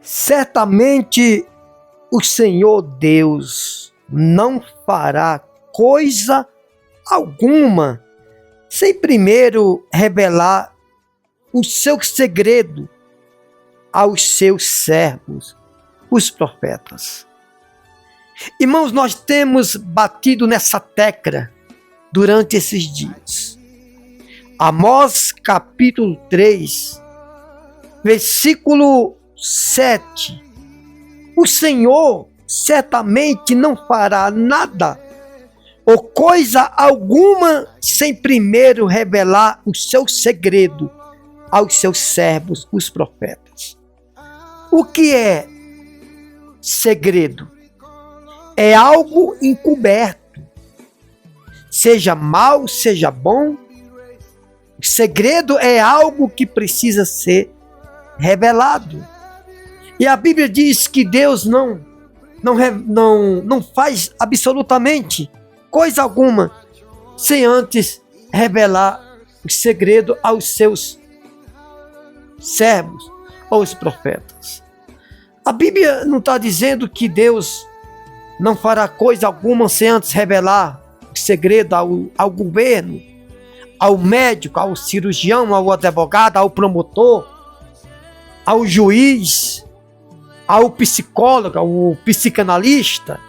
Certamente o Senhor Deus não fará coisa alguma sem primeiro revelar o seu segredo aos seus servos, os profetas. Irmãos, nós temos batido nessa tecla durante esses dias. Amós capítulo 3, versículo 7. O Senhor certamente não fará nada ou coisa alguma sem primeiro revelar o seu segredo aos seus servos, os profetas. O que é segredo? É algo encoberto, seja mal, seja bom. O segredo é algo que precisa ser revelado. E a Bíblia diz que Deus não faz absolutamente coisa alguma sem antes revelar o segredo aos seus servos ou os profetas. A Bíblia não está dizendo que Deus não fará coisa alguma sem antes revelar o segredo ao governo, ao médico, ao cirurgião, ao advogado, ao promotor, ao juiz, ao psicólogo, ao psicanalista,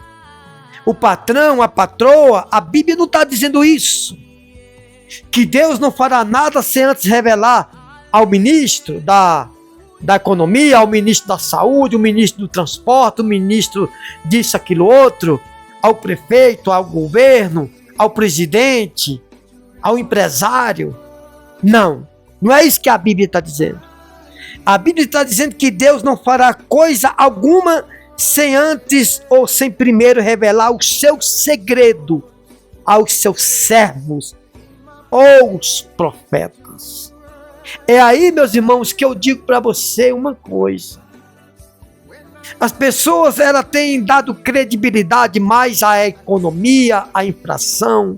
o patrão, a patroa. A Bíblia não está dizendo isso. Que Deus não fará nada sem antes revelar ao ministro da economia, ao ministro da saúde, o ministro do transporte, o ministro disso, aquilo, outro, ao prefeito, ao governo, ao presidente, ao empresário. Não é isso que a Bíblia está dizendo. A Bíblia está dizendo que Deus não fará coisa alguma sem antes ou sem primeiro revelar o seu segredo aos seus servos ou os profetas. É aí, meus irmãos, que eu digo para você uma coisa. As pessoas elas têm dado credibilidade mais à economia, à inflação,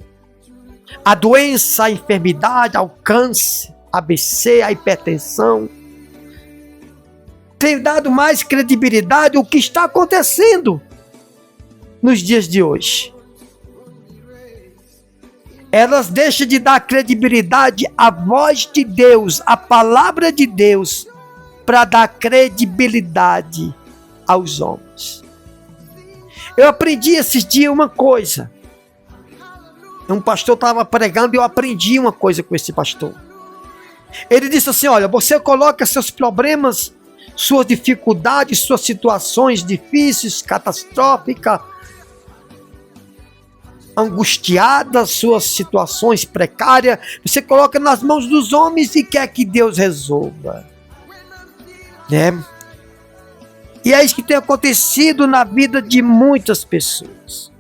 à doença, à enfermidade, ao câncer, ABC, à hipertensão. Tem dado mais credibilidade ao que está acontecendo nos dias de hoje. Elas deixam de dar credibilidade à voz de Deus, à palavra de Deus, para dar credibilidade aos homens. Eu aprendi esses dias uma coisa. Um pastor estava pregando e eu aprendi uma coisa com esse pastor. Ele disse assim: olha, você coloca seus problemas, suas dificuldades, suas situações difíceis, catastróficas, angustiadas, suas situações precárias, você coloca nas mãos dos homens e quer que Deus resolva. Né? E é isso que tem acontecido na vida de muitas pessoas.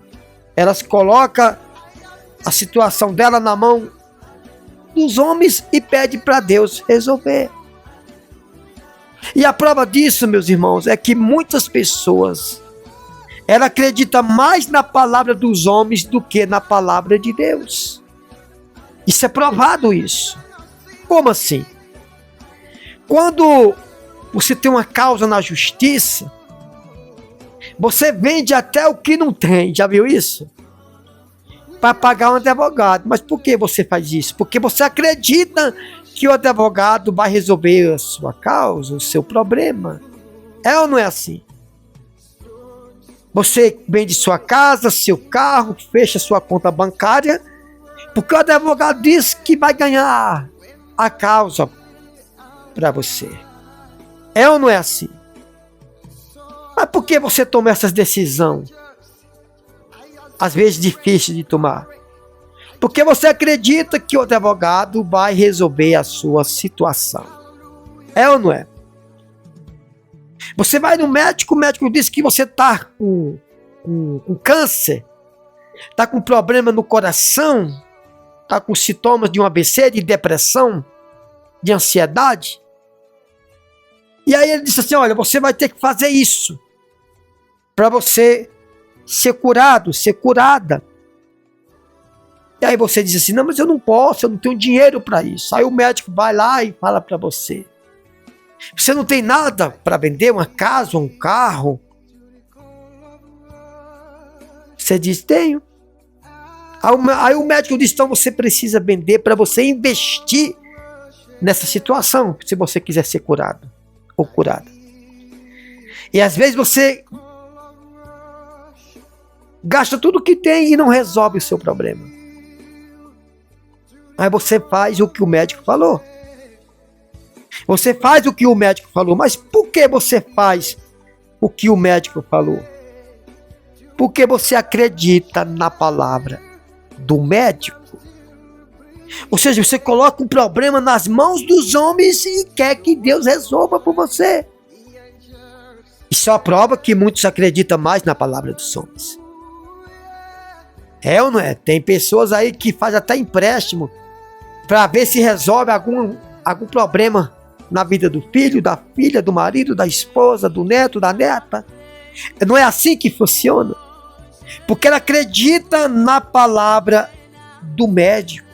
Elas colocam a situação dela na mão dos homens e pedem para Deus resolver. E a prova disso, meus irmãos, é que muitas pessoas ela acredita mais na palavra dos homens do que na palavra de Deus. Isso é provado, isso. Como assim? Quando você tem uma causa na justiça, você vende até o que não tem, já viu isso? Para pagar um advogado. Mas por que você faz isso? Porque você acredita que o advogado vai resolver a sua causa, o seu problema. É ou não é assim? Você vende sua casa, seu carro, fecha sua conta bancária, porque o advogado diz que vai ganhar a causa para você. É ou não é assim? Mas por que você toma essas decisões? Às vezes difíceis de tomar. Porque você acredita que o advogado vai resolver a sua situação. É ou não é? Você vai no médico, o médico diz que você está com câncer, está com problema no coração, está com sintomas de um ABC, de depressão, de ansiedade. E aí ele disse assim: olha, você vai ter que fazer isso para você ser curado, ser curada. E aí você diz assim: não, mas eu não posso, eu não tenho dinheiro para isso. Aí o médico vai lá e fala para você: Você não tem nada para vender, uma casa, um carro. Você diz, tenho. Aí o médico diz, então você precisa vender para você investir nessa situação, se você quiser ser curado ou curada. E às vezes você gasta tudo que tem e não resolve o seu problema. Aí você faz o que o médico falou. Você faz o que o médico falou. Mas por que você faz o que o médico falou? Porque você acredita na palavra do médico. Ou seja, você coloca um problema nas mãos dos homens e quer que Deus resolva por você. Isso é a prova que muitos acreditam mais na palavra dos homens. É ou não é? Tem pessoas aí que fazem até empréstimo para ver se resolve algum problema na vida do filho, da filha, do marido, da esposa, do neto, da neta. Não é assim que funciona. Porque ela acredita na palavra do médico.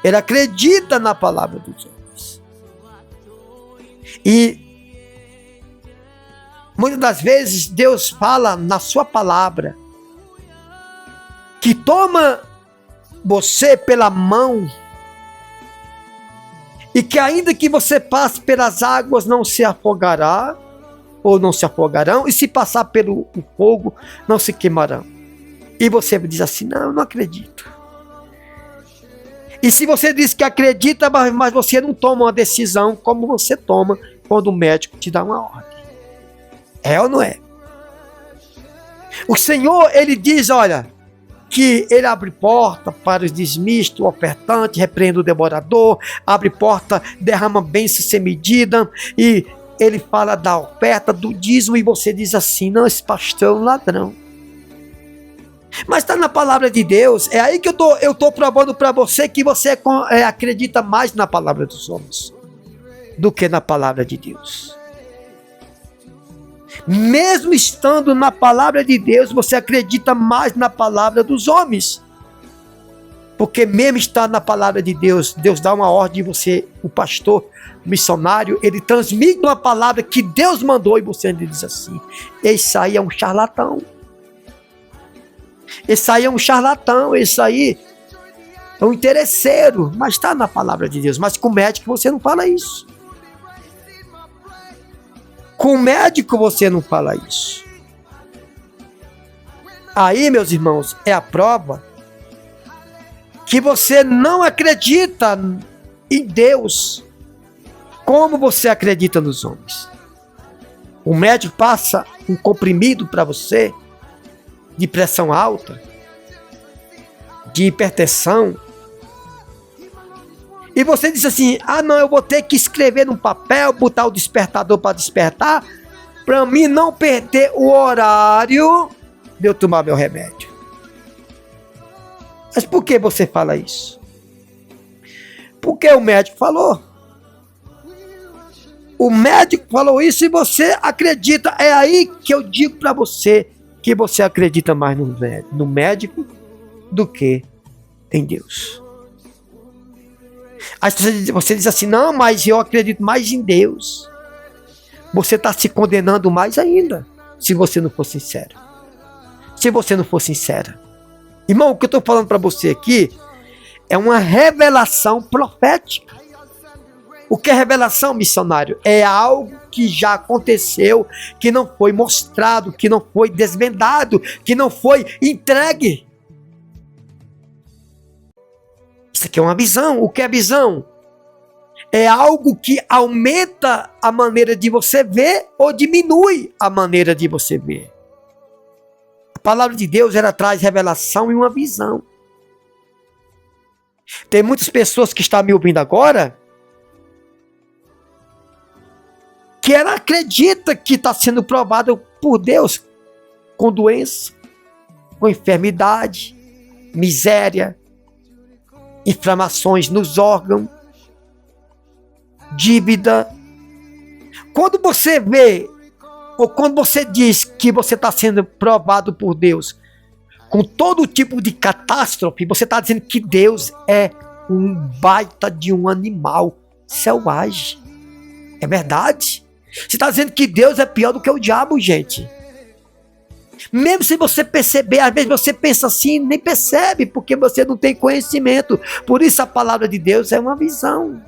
Ela acredita na palavra dos homens. E muitas das vezes Deus fala na sua palavra que toma você pela mão e que ainda que você passe pelas águas não se afogará ou não se afogarão, e se passar pelo fogo não se queimarão. E você diz assim, não, eu não acredito. E se você diz que acredita, mas você não toma uma decisão como você toma quando o médico te dá uma ordem. É ou não é? O Senhor, Ele diz, olha, que Ele abre porta para os desmistos, o ofertante, repreende o devorador, abre porta, derrama bênção sem medida, e Ele fala da oferta, do dízimo, e você diz assim, não, esse pastor é um ladrão. Mas está na palavra de Deus. É aí que eu estou provando para você que você acredita mais na palavra dos homens do que na palavra de Deus. Mesmo estando na palavra de Deus, você acredita mais na palavra dos homens. Porque mesmo estar na palavra de Deus, Deus dá uma ordem e você, o pastor, o missionário, ele transmite uma palavra que Deus mandou e você ainda diz assim, esse aí é um charlatão. Esse aí é um charlatão, esse aí é um interesseiro, mas está na palavra de Deus. Mas com o médico você não fala isso. Com o médico você não fala isso. Aí, meus irmãos, é a prova que você não acredita em Deus como você acredita nos homens. O médico passa um comprimido para você de pressão alta, de hipertensão, e você diz assim, ah não, eu vou ter que escrever num papel, botar o despertador para despertar, para mim não perder o horário de eu tomar meu remédio. Mas por que você fala isso? Porque o médico falou. O médico falou isso e você acredita. É aí que eu digo para você que você acredita mais no médico do que em Deus. Aí você diz assim, não, mas eu acredito mais em Deus. Você está se condenando mais ainda, se você não for sincero. Se você não for sincera. Irmão, o que eu estou falando para você aqui é uma revelação profética. O que é revelação, missionário? É algo que já aconteceu, que não foi mostrado, que não foi desvendado, que não foi entregue. Isso aqui é uma visão. O que é visão? É algo que aumenta a maneira de você ver ou diminui a maneira de você ver. A palavra de Deus, ela traz revelação e uma visão. Tem muitas pessoas que estão me ouvindo agora que ela acredita que está sendo provada por Deus com doença, com enfermidade, miséria, inflamações nos órgãos, dívida. Quando você vê, ou quando você diz que você está sendo provado por Deus com todo tipo de catástrofe, você está dizendo que Deus é um baita de um animal selvagem. É verdade. Você está dizendo que Deus é pior do que o diabo, gente. Mesmo se você perceber, às vezes você pensa assim, nem percebe, porque você não tem conhecimento. Por isso a palavra de Deus é uma visão.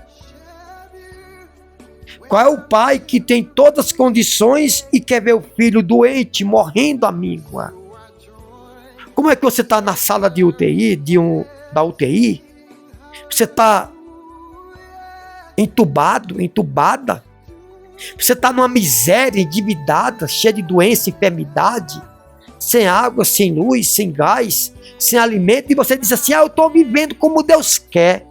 Qual é o pai que tem todas as condições e quer ver o filho doente, morrendo à míngua? Como é que você está na sala de UTI, da UTI? Você está entubada. Você está numa miséria, endividada, cheia de doença, enfermidade, sem água, sem luz, sem gás, sem alimento, e você diz assim, eu estou vivendo como Deus quer.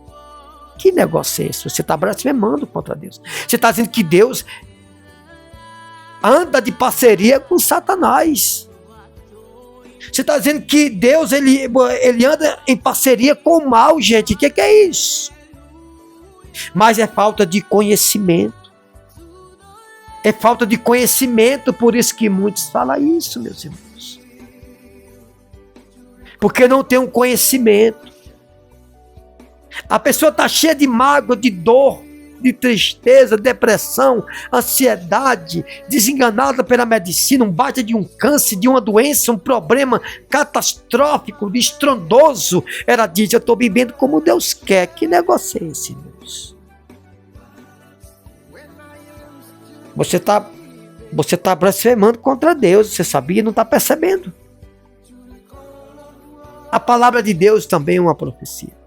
Que negócio é esse? Você está blasfemando contra Deus. Você está dizendo que Deus anda de parceria com Satanás. Você está dizendo que Deus ele anda em parceria com o mal, gente. O que é isso? Mas é falta de conhecimento. É falta de conhecimento, por isso que muitos falam isso, meus irmãos. Porque não tem um conhecimento. A pessoa está cheia de mágoa, de dor, de tristeza, depressão, ansiedade, desenganada pela medicina, um bate de um câncer, de uma doença, um problema catastrófico, estrondoso. Ela diz, eu estou vivendo como Deus quer. Que negócio é esse, Deus? Você está blasfemando contra Deus, você sabia e não está percebendo. A palavra de Deus também é uma profecia.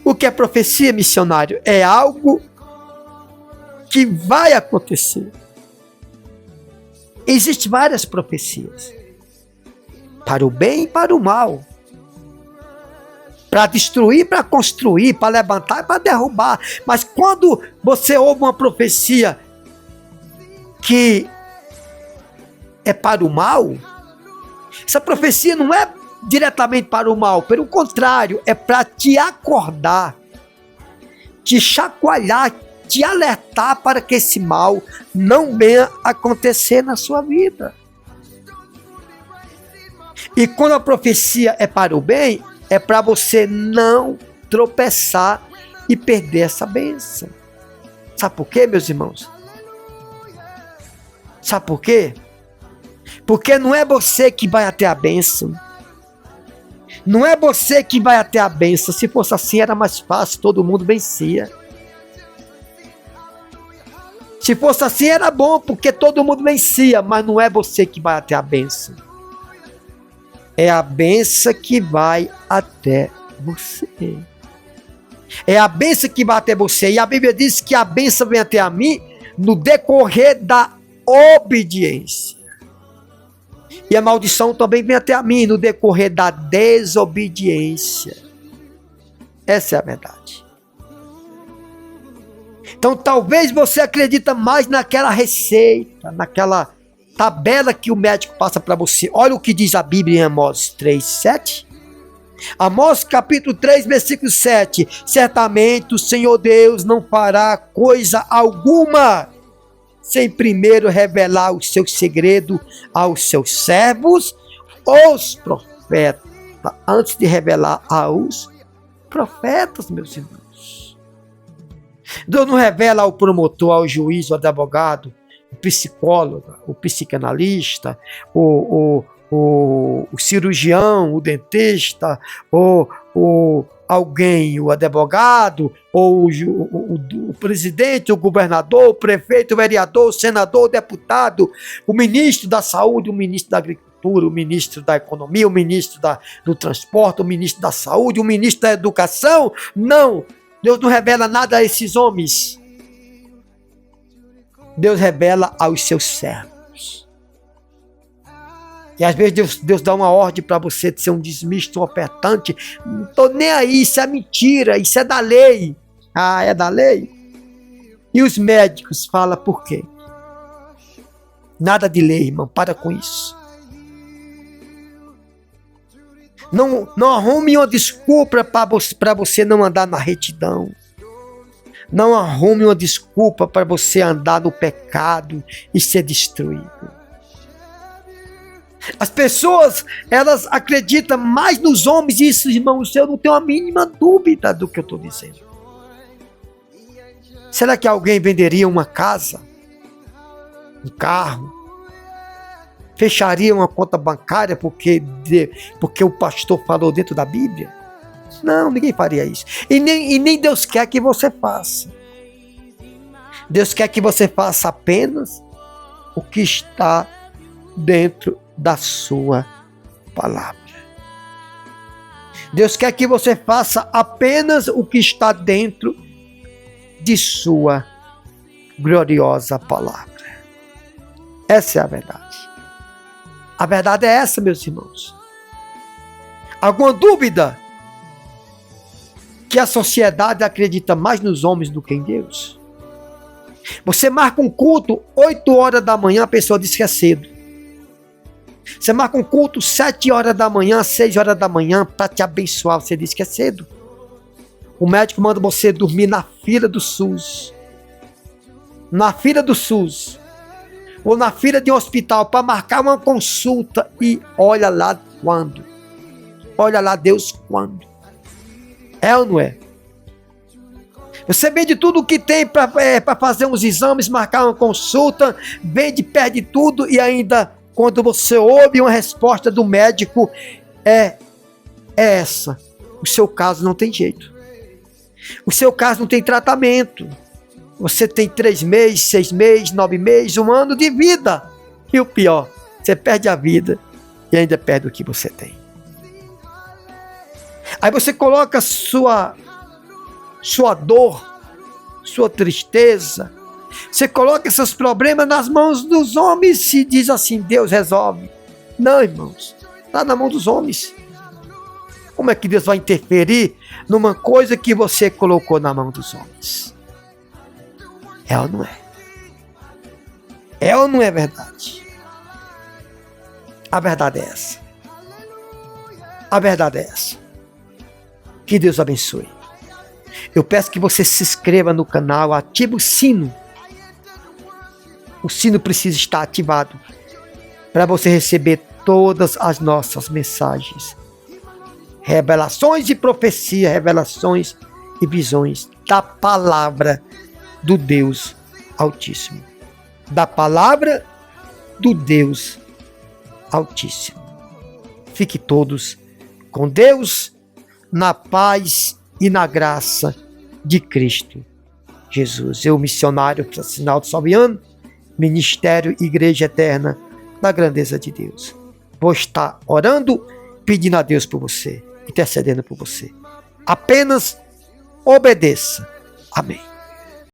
O que é profecia, missionário? É algo que vai acontecer. Existem várias profecias. Para o bem e para o mal. Para destruir, para construir, para levantar e para derrubar. Mas quando você ouve uma profecia que é para o mal, essa profecia não é diretamente para o mal, pelo contrário, é para te acordar, te chacoalhar, te alertar para que esse mal não venha acontecer na sua vida. E quando a profecia é para o bem, é para você não tropeçar e perder essa bênção. Sabe por quê, meus irmãos? Sabe por quê? Porque não é você que vai até a bênção. Não é você que vai até a bênção. Se fosse assim, era mais fácil, todo mundo vencia. Se fosse assim, era bom, porque todo mundo vencia. Mas não é você que vai até a bênção. É a bênção que vai até você. É a bênção que vai até você. E a Bíblia diz que a bênção vem até a mim no decorrer da obediência. E a maldição também vem até a mim no decorrer da desobediência. Essa é a verdade. Então talvez você acredita mais naquela receita, naquela tabela que o médico passa para você. Olha o que diz a Bíblia em Amós 3:7. Amós capítulo 3, versículo 7. Certamente o Senhor Deus não fará coisa alguma sem primeiro revelar o seu segredo aos seus servos, os profetas, antes de revelar aos profetas, meus irmãos. Deus não revela ao promotor, ao juiz, ao advogado, o psicólogo, o psicanalista, o cirurgião, o dentista, alguém, o advogado, ou o presidente, o governador, o prefeito, o vereador, o senador, o deputado, o ministro da saúde, o ministro da agricultura, o ministro da economia, o ministro do transporte, o ministro da saúde, o ministro da educação. Não, Deus não revela nada a esses homens. Deus revela aos seus servos. E às vezes Deus dá uma ordem para você de ser um dizimista, um ofertante. Não estou nem aí, isso é mentira, isso é da lei. Ah, é da lei? E os médicos falam por quê? Nada de lei, irmão, para com isso. Não arrume uma desculpa para você não andar na retidão. Não arrume uma desculpa para você andar no pecado e ser destruído. As pessoas, elas acreditam mais nos homens, e isso, irmãos, eu não tenho a mínima dúvida do que eu estou dizendo. Será que alguém venderia uma casa, um carro, fecharia uma conta bancária porque o pastor falou dentro da Bíblia? Não, ninguém faria isso. E nem Deus quer que você faça. Deus quer que você faça apenas o que está dentro da sua palavra. Deus quer que você faça apenas o que está dentro de sua gloriosa palavra. Essa é a verdade. A verdade é essa, meus irmãos. Alguma dúvida que a sociedade acredita mais nos homens do que em Deus? Você marca um culto 8 horas da manhã, a pessoa diz que é cedo. Você marca um culto 7 horas da manhã, 6 horas da manhã, para te abençoar, você diz que é cedo. O médico manda você dormir na fila do SUS. Na fila do SUS. Ou na fila de um hospital para marcar uma consulta e olha lá quando. Olha lá Deus quando. É ou não é? Você vende tudo o que tem para fazer uns exames, marcar uma consulta, vende, perde tudo e ainda quando você ouve uma resposta do médico é essa. O seu caso não tem jeito. O seu caso não tem tratamento. Você tem 3 meses, 6 meses, 9 meses, 1 ano de vida. E o pior, você perde a vida e ainda perde o que você tem. Aí você coloca sua dor, sua tristeza, você coloca seus problemas nas mãos dos homens e diz assim, Deus resolve. Não, irmãos, está na mão dos homens. Como é que Deus vai interferir numa coisa que você colocou na mão dos homens? É ou não é? É ou não é verdade? A verdade é essa. A verdade é essa. Que Deus abençoe. Eu peço que você se inscreva no canal, ative o sino. O sino precisa estar ativado para você receber todas as nossas mensagens. Revelações e profecia, revelações e visões da palavra do Deus Altíssimo. Da palavra do Deus Altíssimo. Fique todos com Deus, na paz e na graça de Cristo Jesus. Eu, missionário Sinaldo Salviano, Ministério Igreja Eterna da Grandeza de Deus. Vou estar orando, pedindo a Deus por você, intercedendo por você. Apenas obedeça. Amém.